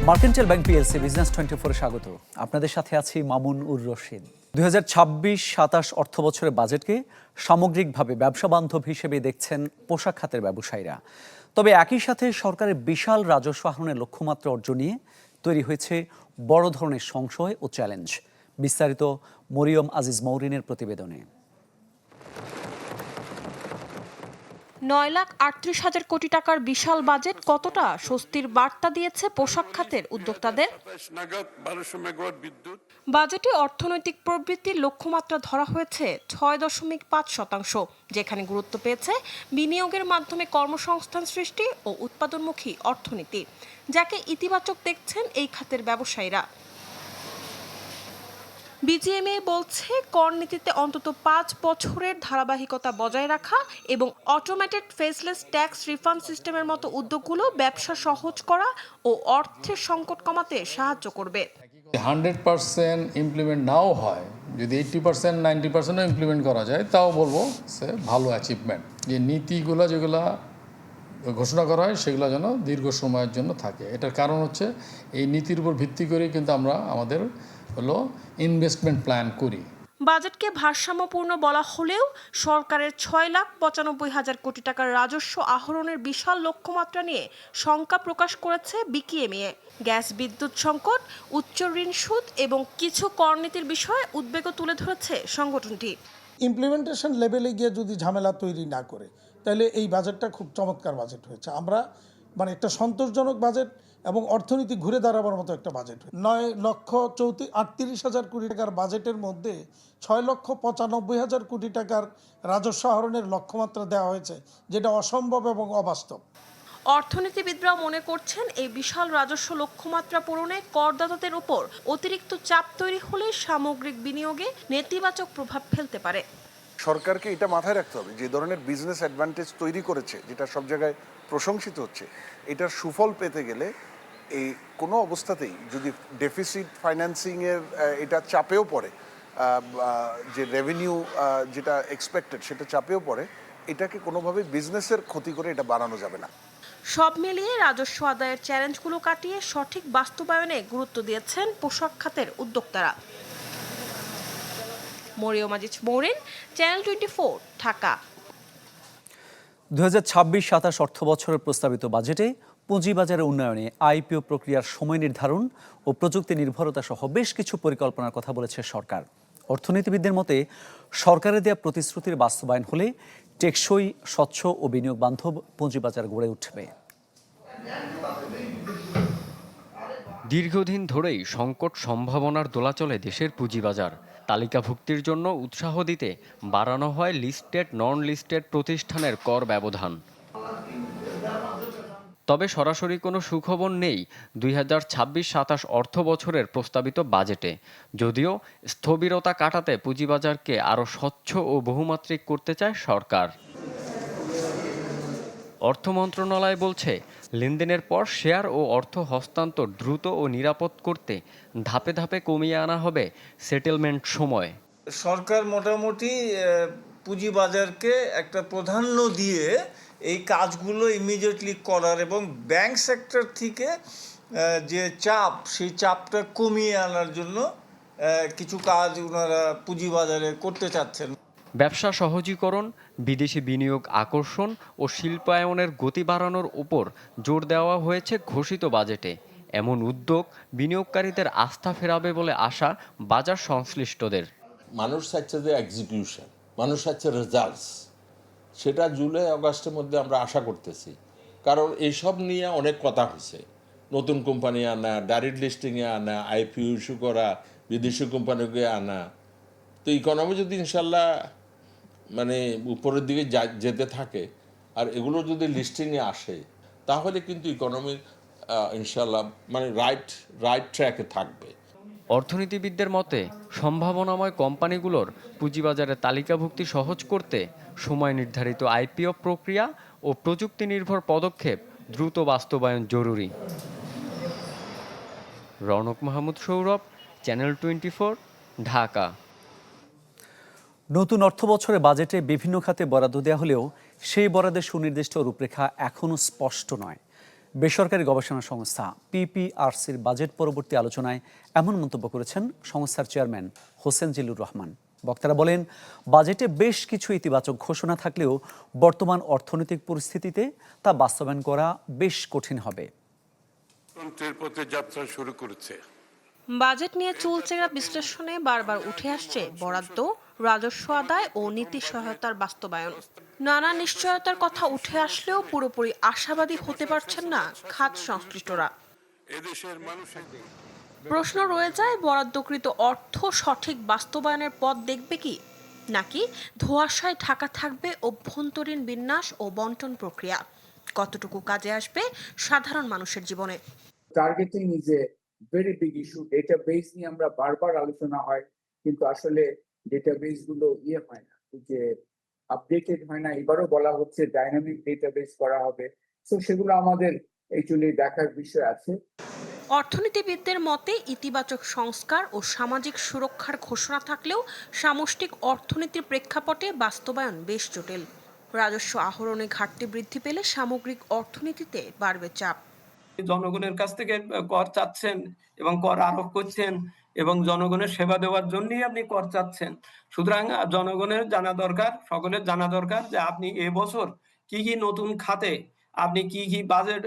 Mercantile bank PLC business 24 স্বাগত। আপনাদের সাথে আছি মামুন উর রশিদ। 2026-27 অর্থ বছরের বাজেটকে সামগ্রিকভাবে ব্যবসা বান্ধব হিসেবে দেখছেন পোশাক খাতের ব্যবসায়ীরা। তবে একই সাথে সরকারের বিশাল রাজস্ব আহরণের লক্ষ্যমাত্রা অর্জন নিয়ে তৈরি হয়েছে বড় ধরনের সংশয় ও চ্যালেঞ্জ। বিস্তারিত মরিয়ম আজিজ মৌরিনের প্রতিবেদনে। 9,38,000 কোটি টাকার বিশাল বাজেট কতটা স্বস্তির বার্তা দিয়েছে পোশাক খাতের উদ্যোক্তাদের? বাজেটে অর্থনৈতিক প্রবৃদ্ধির লক্ষ্যমাত্রা ধরা হয়েছে 6.5%, যেখানে গুরুত্ব পেয়েছে বিনিয়োগের মাধ্যমে কর্মসংস্থান সৃষ্টি ও উৎপাদনমুখী অর্থনীতি, যাকে ইতিবাচক দেখছেন এই খাতের ব্যবসায়ীরা। বিজিএমএ বলছে কর নীতিতে অন্তত 5 বছরের ধারাবাহিকতা বজায় রাখা এবং অটোমেটেড ফেসলেস ট্যাক্স রিফান্ড সিস্টেমের মতো উদ্যোগগুলো ব্যবসা সহজ করা ও অর্থের সংকট কমাতে সাহায্য করবে। 100% ইমপ্লিমেন্ট নাও হয়, যদি 80% 90%ও ইমপ্লিমেন্ট করা যায়, তাও বলবো সে ভালো অ্যাচিভমেন্ট। যে নীতিগুলো যেগুলো ঘোষণা করা হয় সেগুলো যেন দীর্ঘ সময়ের জন্য থাকে। এটার কারণ হচ্ছে এই নীতির উপর ভিত্তি করে কিন্তু আমরা আমাদের ইনভেস্টমেন্ট প্ল্যান করি। বাজেটকে ভারসাম্যপূর্ণ বলা হলেও সরকারের 6,95,000 কোটি টাকার রাজস্ব আহরণের বিশাল লক্ষ্যমাত্রা নিয়ে শঙ্কা প্রকাশ করেছে বিকিএমইএ। গ্যাস বিদ্যুৎ সংকট, উচ্চ ঋণ সুদ এবং কিছু করনীতির বিষয়ে উদ্বেগও তুলে ধরেছে সংগঠনটি। ইমপ্লিমেন্টেশন লেভেলে গিয়ে যদি ঝামেলা তৈরি না করে, তাহলে এই বাজেটটা খুব চমৎকার বাজেট হয়েছে। আমরা একটা সন্তোষজনক বাজেট এবং অর্থনীতি ঘুরে দাঁড়াবার মতো একটা বাজেট। 9,38,000 কোটি টাকার বাজেটের মধ্যে 6,95,000 কোটি টাকার রাজস্ব আহরণের লক্ষ্যমাত্রা দেওয়া হয়েছে, যেটা অসম্ভব এবং অবাস্তব। অর্থনীতিবিদরা মনে করছেন এই বিশাল রাজস্ব লক্ষ্যমাত্রা পূরণে করদাতাদের উপর অতিরিক্ত চাপ তৈরি হলে সামগ্রিক বিনিয়োগে নেতিবাচক প্রভাব ফেলতে পারে। সরকারকে এটা মাথায় রাখতে হবে, যে ধরনের বিজনেস অ্যাডভান্টেজ তৈরি করেছে, যেটা সব জায়গায় প্রশংসিত হচ্ছে, এটার সুফল পেতে গেলে এই কোনো অবস্থাতেই যদি ডেফিসিট ফাইন্যান্সিংয়ের এটা চাপেও পড়ে, যে রেভিনিউ যেটা এক্সপেক্টেড সেটা চাপেও পড়ে, এটাকে কোনোভাবে বিজনেসের ক্ষতি করে এটা বাড়ানো যাবে না। সব মিলিয়ে রাজস্ব আদায়ের চ্যালেঞ্জগুলো কাটিয়ে সঠিক বাস্তবায়নে গুরুত্ব দিয়েছেন পোশাক খাতের উদ্যোক্তারা। মরিয়ম আজিজ মৌরিন, চ্যানেল 24, ঢাকা। 2026-27 অর্থ বছরের প্রস্তাবিত বাজেটে পুঁজিবাজারের উন্নয়নে আইপিও প্রক্রিয়ার সময় নির্ধারণ ও প্রযুক্তি নির্ভরতা সহ বেশ কিছু পরিকল্পনার কথা বলেছে সরকার। অর্থনীতিবিদদের মতে সরকারের দেওয়া প্রতিশ্রুতির বাস্তবায়ন হলে টেকসই, স্বচ্ছ ও বিনিয়োগ বান্ধব পুঁজিবাজার গড়ে উঠবে। দীর্ঘদিন ধরেই সংকট সম্ভাবনার দোলাচলে দেশের পুঁজিবাজার। তালিকাভুক্তির জন্য উৎসাহ দিতে বাড়ানো হয় লিস্টেড নন লিস্টেড প্রতিষ্ঠানের কর ব্যবধান। তবে সরাসরি কোনো সুখবর নেই 2026-27 অর্থ বছরের প্রস্তাবিত বাজেটে, যদিও স্থবিরতা কাটাতে পুঁজিবাজারকে আরও স্বচ্ছ ও বহুমাত্রিক করতে চায় সরকার। অর্থ মন্ত্রণালয় বলছে, লেনদেনের পর শেয়ার ও অর্থ হস্তান্তর দ্রুত ও নিরাপদ করতে ধাপে ধাপে কমিয়ে আনা হবে সেটেলমেন্ট সময়। সরকার মোটামুটি পুঁজিবাজারকে একটা প্রাধান্য দিয়ে এই কাজগুলো ইমিডিয়েটলি করার এবং ব্যাংক সেক্টর থেকে যে চাপ, সেই চাপটা কমিয়ে আনার জন্য কিছু কাজ ওনারা পুঁজিবাজারে করতে চাচ্ছেন। ব্যবসা সহজীকরণ, বিদেশি বিনিয়োগ আকর্ষণ ও শিল্পায়নের গতি বাড়ানোর উপর জোর দেওয়া হয়েছে ঘোষিত বাজেটে। এমন উদ্যোগ বিনিয়োগকারীদের আস্থা ফেরাবে বলে আশা বাজার সংশ্লিষ্টদের। মানুষ চাচ্ছে যে এক্সিকিউশন, মানুষ চাচ্ছে রেজাল্টস, সেটা জুলাই আগস্টের মধ্যে আমরা আশা করতেছি। কারণ এইসব নিয়ে অনেক কথা হয়েছে, নতুন কোম্পানি আনা, ডাইরেক্ট লিস্টিংয়ে আনা, আইপিও ইস্যু করা, বিদেশি কোম্পানিকে আনা। তো ইকোনমি যদি ইনশাল্লাহ উপরের দিকে যেতে থাকে আর এগুলো যদি লিস্টিংয়ে আসে, তাহলে কিন্তু ইকোনমি ইনশাল্লাহ রাইট ট্র্যাকে থাকবে। অর্থনীতিবিদদের মতে সম্ভাবনাময় কোম্পানিগুলোর পুঁজিবাজারে তালিকাভুক্তি সহজ করতে সময় নির্ধারিত আইপিও প্রক্রিয়া ও প্রযুক্তি নির্ভর পদক্ষেপ দ্রুত বাস্তবায়ন জরুরি। রৌনক মাহমুদ সৌরভ, চ্যানেল 24, ঢাকা। নতুন অর্থবছরে বাজেটে বিভিন্ন খাতে বরাদ্দ দেওয়া হলেও সেই বরাদ্দের সুনির্দিষ্ট রূপরেখা এখনও স্পষ্ট নয়। বেসরকারি গবেষণা সংস্থা পিপিআরসির বাজেট পরবর্তী আলোচনায় এমন মন্তব্য করেছেন সংস্থার চেয়ারম্যান হোসেন জিল্লুর রহমান। বক্তারা বলেন, বাজেটে বেশ কিছু ইতিবাচক ঘোষণা থাকলেও বর্তমান অর্থনৈতিক পরিস্থিতিতে তা বাস্তবায়ন করা বেশ কঠিন হবে। পথে যাত্রা শুরু করেছে। বাজেট নিয়ে চুলচেরা বিশ্লেষণে বারবার উঠে আসছে বরাদ্দ, রাজস্ব আদায় ও নীতি সহায়তার বাস্তবায়ন। নানা নিশ্চয়তার কথা উঠে আসলেও পুরোপুরি আশাবাদী হতে পারছেন না খাত সংশ্লিষ্টরা। এদেশের মানুষের প্রশ্ন রয়ে যায়, বরাদ্দকৃত অর্থ সঠিক বাস্তবায়নের পথ দেখবে কি, নাকি ধোঁয়াশায় ঢাকা থাকবে অভ্যন্তরীণ বিন্যাস ও বন্টন প্রক্রিয়া? কতটুকু কাজে আসবে সাধারণ মানুষের জীবনে? Targeting is a very big issue. Database নিয়ে আমরা বারবার আলোচনা হয়, কিন্তু আসলে ডেটাবেস গুলো হয় না, যে আপডেটেড হয় না। এবারও বলা হচ্ছে ডাইনামিক ডেটাবেস করা হবে, তো সেগুলো আমাদের একচুয়ালি দেখার বিষয় আছে। অর্থনীতিবিদদের মতে ইতিবাচক সংস্কার ও সামাজিক সুরক্ষার ঘোষণা থাকলেও সামষ্টিক অর্থনীতির প্রেক্ষাপটে বাস্তবায়ন বেশ জটিল। রাজস্ব আহরণে ঘাটতি বৃদ্ধি পেলে সামগ্রিক অর্থনীতিতে বাড়বে চাপ। জনগণের কাছ থেকে কর চাচ্ছেন এবং কর আরোপ করছেন এবং জনগণের সেবা দেওয়ার জন্যই আপনি কর চাচ্ছেন। সুতরাং জনগণের জানা দরকার, সকলের জানা দরকার যে আপনি এবছর কি কি নতুন খাতে আপনি কি কি বাজেট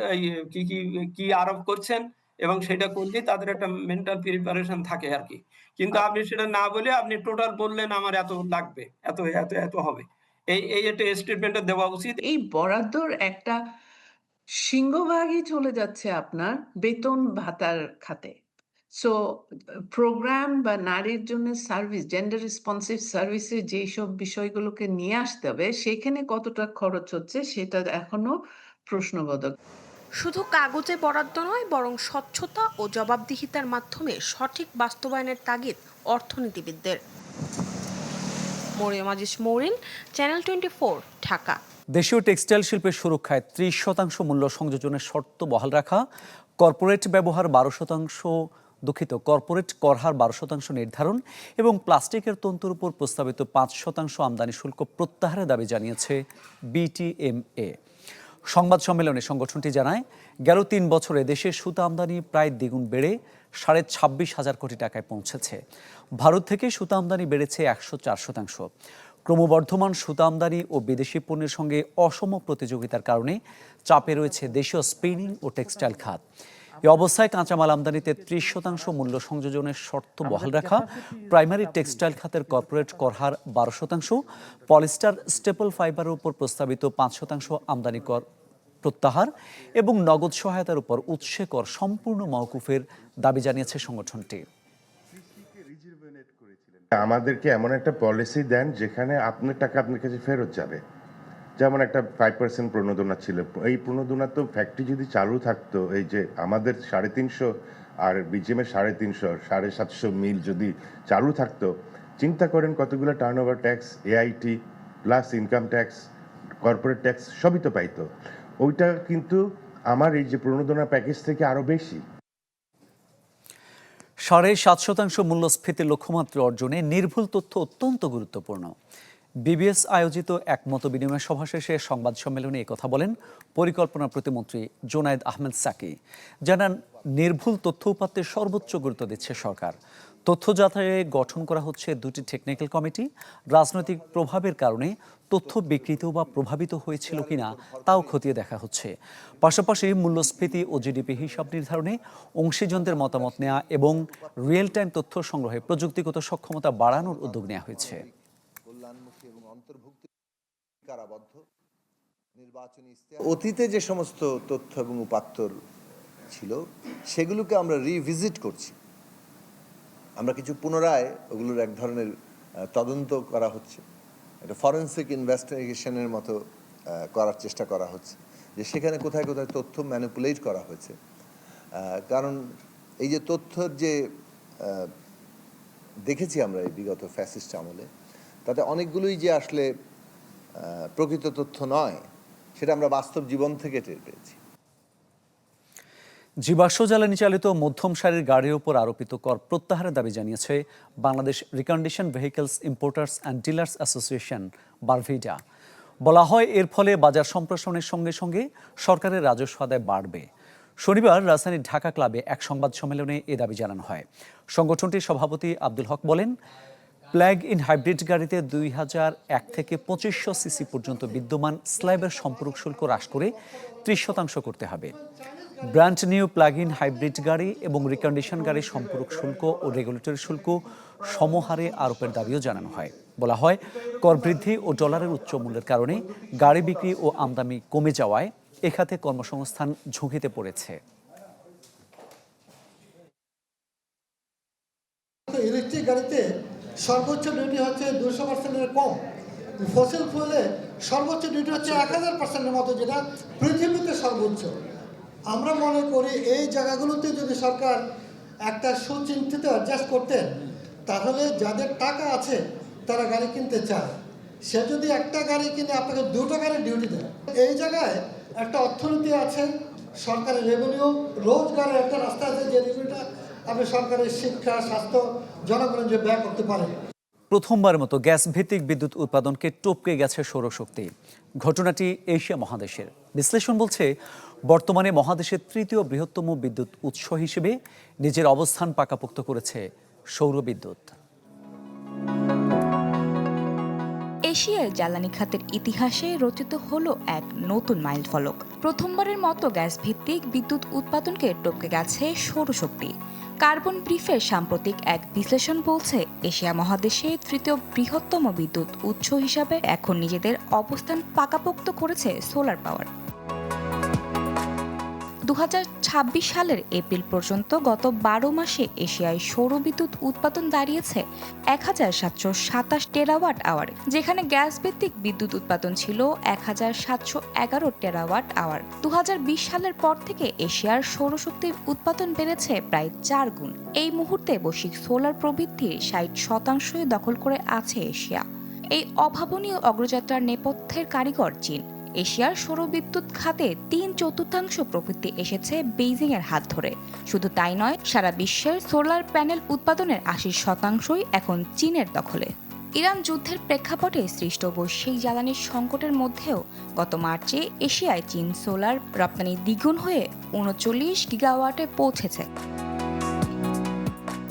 কি আরোপ করছেন এবং সেটা করলে তাদের একটা মেন্টাল প্রিপারেশন থাকে আর কি। কিন্তু আপনি সেটা না বলে আপনি টোটাল বললেন আমার এত লাগবে, এত এত এত হবে, এই একটা স্টেটমেন্টটা দেওয়া উচিত। এই বরাদ্দর একটা সিংহভাগই চলে যাচ্ছে আপনার বেতন ভাতার খাতে। সো প্রোগ্রাম বা নারীর জন্য সার্ভিস, জেন্ডার রেসপন্সিভ সার্ভিসের যেসব বিষয়গুলোকে নিয়ে আসতে হবে, সেখানে কতটা খরচ হচ্ছে সেটা এখনো প্রশ্নবোধক। শুধু কাগজে বরাদ্দ নয়, বরং স্বচ্ছতা ও জবাবদিহিতার মাধ্যমে সঠিক বাস্তবায়নের তাগিদ অর্থনীতিবিদদের। মরিয়ম আজিজ মৌরিন, চ্যানেল 24, ঢাকা। দেশীয় টেক্সটাইল শিল্পের সুরক্ষায় 30% মূল্য সংযোজনের শর্ত বহাল রাখা, কর্পোরেট ব্যবহার 12%, কর্পোরেট করহার 12% নির্ধারণ এবং প্লাস্টিকের তন্তুর উপর প্রস্তাবিত 5% আমদানি শুল্ক প্রত্যাহারের দাবি জানিয়েছে বিটিএমএ। সংবাদ সম্মেলনে সংগঠনটি জানায়, গেল 3 বছরে দেশে সুতা আমদানি প্রায় দ্বিগুণ বেড়ে 26,500 কোটি টাকায় পৌঁছেছে। ভারত থেকে সুতা আমদানি বেড়েছে 104%। ক্রমবর্ধমান সুতা আমদানি ও বিদেশি পণ্যের সঙ্গে অসম প্রতিযোগিতার কারণে চাপে রয়েছে দেশীয় স্পিনিং ও টেক্সটাইল খাত। এই অবস্থায় কাঁচামাল আমদানিতে 30% মূল্য সংযোজনের শর্ত বহাল রাখা, প্রাইমারি টেক্সটাইল খাতের কর্পোরেট করহার 12%, পলিস্টার স্টেপল ফাইবারের উপর প্রস্তাবিত 5% আমদানি কর প্রত্যাহার এবং নগদ সহায়তার উপর উৎসে কর সম্পূর্ণ মওকুফের দাবি জানিয়েছে সংগঠনটি। আমাদেরকে এমন একটা পলিসি দেন যেখানে আপনার টাকা আপনার কাছে ফেরত যাবে। যেমন একটা 5% প্রণোদনা ছিল, এই প্রণোদনা তো ফ্যাক্টরি যদি চালু থাকতো, এই যে আমাদের 350 আর বিজিএমের 350, 750 মিল যদি চালু থাকতো, চিন্তা করেন কতগুলো turnover tax, AIT plus income tax, corporate tax সবই তো পাইতো। ওইটা কিন্তু আমার এই যে প্রণোদনা প্যাকেজ থেকে আরো বেশি। 7.5% মূল্যস্ফীতির লক্ষ্যমাত্রা অর্জনে নির্ভুল তথ্য অত্যন্ত গুরুত্বপূর্ণ। বিবিএস আয়োজিত এক মত বিনিময় সভা শেষে সংবাদ সম্মেলনে একথা বলেন পরিকল্পনা প্রতিমন্ত্রী জোনায়েদ আহমেদ সাকি। জানান, নির্ভুল তথ্য উপাত্তের সর্বোচ্চ গুরুত্ব দিচ্ছে সরকার। তথ্য যাচাইয়ে গঠন করা হচ্ছে 2টি টেকনিক্যাল কমিটি। রাজনৈতিক প্রভাবের কারণে তথ্য বিকৃত বা প্রভাবিত হয়েছিল কিনা তাও খতিয়ে দেখা হচ্ছে। পাশাপাশি মূল্যস্ফীতি ও জিডিপি হিসাব নির্ধারণে অংশীজনদের মতামত নেওয়া এবং রিয়েল টাইম তথ্য সংগ্রহে প্রযুক্তিগত সক্ষমতা বাড়ানোর উদ্যোগ নেওয়া হয়েছে। অতীতে যে সমস্ত তথ্য এবং উপাত্ত ছিল সেগুলোকে আমরা রিভিজিট করছি। আমরা কিছু পুনরায় ওগুলোর এক ধরনের তদন্ত করা হচ্ছে, একটা ফরেন্সিক ইনভেস্টিগেশনের মতো করার চেষ্টা করা হচ্ছে, যে সেখানে কোথায় কোথায় তথ্য ম্যানিপুলেট করা হয়েছে। কারণ এই যে তথ্যর যে দেখেছি আমরা এই বিগত ফ্যাসিস্ট আমলে, তাতে অনেকগুলোই যে আসলে প্রকৃত তথ্য নয়, সেটা আমরা বাস্তব জীবন থেকে টের পেয়েছি। জীবাশ্ম জ্বালানি চালিত মধ্যম সারির গাড়ির উপর আরোপিত কর প্রত্যাহারের দাবি জানিয়েছে Bangladesh recondition vehicles importers and dealers association, BARVIDA. বলা হয় এর ফলে বাজার সম্প্রসারণের সঙ্গে সঙ্গে সরকারের রাজস্ব আদায় বাড়বে। শনিবার রাজধানীর ঢাকা ক্লাবে এক সংবাদ সম্মেলনে এ দাবি জানানো হয়। সংগঠনটির সভাপতি আব্দুল হক বলেন, প্লাগ ইন হাইব্রিড গাড়িতে 2001 থেকে 2500 সিসি পর্যন্ত বিদ্যমান স্ল্যাবের সম্পূরক শুল্ক হ্রাস করে 30% করতে হবে। Brand new plug in hybrid গাড়ি এবং রিকন্ডিশন গাড়ির সম্পূরক শুল্ক ও রেগুলেটরি শুল্ক সমহারে আরোপের দাবিও জানানো হয়। বলা হয়, কর বৃদ্ধি ও ডলারের উচ্চ মূল্যের কারণে গাড়ি বিক্রি ও আমদানি কমে যাওয়ায় এ খাতে কর্মসংস্থান ঝুঁকিতে পড়েছে। ইলেকট্রিক গাড়িতে সর্বোচ্চ ডিউটি হচ্ছে 200%-এর কম, ফসিল ফুয়েলে সর্বোচ্চ ডিউটি হচ্ছে 1000%-এর মতো, যেটা পৃথিবীতে সর্বোচ্চ। আমরা মনে করি এই জায়গাগুলোতে যদি সরকার একটা সুচিন্তিত অ্যাডজাস্ট করতেন, তাহলে যাদের টাকা আছে তারা গাড়ি কিনতে চায়। সে যদি একটা গাড়ি কিনে আপনাকে 2টা গাড়ির ডিউটি দেয়, এই জায়গায় একটা অর্থনীতি আছে, সরকারের রেভিনিউ, রোজগারের একটা রাস্তা আছে, যে রেভিনিউটা আপনি সরকারের শিক্ষা, স্বাস্থ্য, জনগণের যে ব্যয় করতে পারেন। প্রথমবারের মতো গ্যাস ভিত্তিক বিদ্যুৎ উৎপাদনকে টপকে গেছে সৌরশক্তি। ঘটনাটি এশিয়া মহাদেশের। বিশ্লেষণ বলছে, বর্তমানে মহাদেশের তৃতীয় বৃহত্তম বিদ্যুৎ উৎস হিসেবে নিজের অবস্থান পাকাপোক্ত করেছে সৌর বিদ্যুৎ। এশিয়ার জ্বালানি খাতের ইতিহাসে রচিত হলো এক নতুন মাইলফলক। প্রথমবারের মতো গ্যাস ভিত্তিক বিদ্যুৎ উৎপাদনকে টপকে গেছে সৌরশক্তি। কার্বন ব্রিফের সাম্প্রতিক এক বিশ্লেষণ বলছে, এশিয়া মহাদেশে তৃতীয় বৃহত্তম বিদ্যুৎ উৎস হিসাবে এখন নিজেদের অবস্থান পাকাপোক্ত করেছে সোলার পাওয়ার। 2026 সালের এপ্রিল পর্যন্ত গত 12 মাসে এশিয়ায় সৌর বিদ্যুৎ উৎপাদন দাঁড়িয়েছে 1727 টেরাওয়াট আওয়ারে, যেখানে গ্যাস ভিত্তিক বিদ্যুৎ উৎপাদন ছিল 1711 টেরাওয়াট আওয়ার। 2020 সালের পর থেকে এশিয়ার সৌরশক্তির উৎপাদন বেড়েছে প্রায় 4 গুণ। এই মুহূর্তে বৈশ্বিক সোলার প্রবৃদ্ধির 60% দখল করে আছে এশিয়া। এই অভাবনীয় অগ্রযাত্রার নেপথ্যের কারিগর চীন। এশিয়ার সৌরবিদ্যুৎ খাতে 3/4 প্রবৃদ্ধি এসেছে বেইজিং এর হাত ধরে। শুধু তাই নয়, সারা বিশ্বের সোলার প্যানেল উৎপাদনের 80% এখন চীনের দখলে। ইরান যুদ্ধের প্রেক্ষাপটে সৃষ্ট বৈশ্বিক জ্বালানির সংকটের মধ্যেও গত মার্চে এশিয়ায় চীন সোলার রপ্তানি দ্বিগুণ হয়ে 39 গিগাওয়াটে পৌঁছেছে।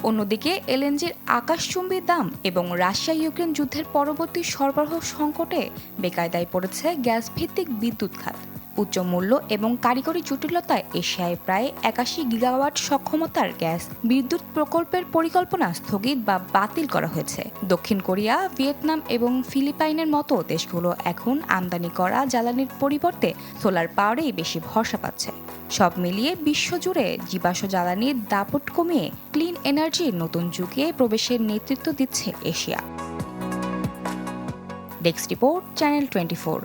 অন্যদিকে এলএনজির আকাশচুম্বী দাম এবং রাশিয়া ইউক্রেন যুদ্ধের পরবর্তী সরবরাহ সংকটে বেকায়দায় পড়েছে গ্যাস ভিত্তিক বিদ্যুৎ খাত। উচ্চ মূল্য এবং কারিগরি জটিলতায় এশিয়ায় প্রায় 81 গিগাওয়াট সক্ষমতার গ্যাস বিদ্যুৎ প্রকল্পের পরিকল্পনা স্থগিত বা বাতিল করা হয়েছে। দক্ষিণ কোরিয়া, ভিয়েতনাম এবং ফিলিপাইনের মতো দেশগুলো এখন আমদানি করা জ্বালানির পরিবর্তে সোলার পাওয়ারেই বেশি ভরসা পাচ্ছে। সব মিলিয়ে বিশ্বজুড়ে জীবাশ্ম জ্বালানির দাপট কমিয়ে ক্লিন এনার্জির নতুন যুগে প্রবেশের নেতৃত্ব দিচ্ছে এশিয়া। Desk report, channel 24।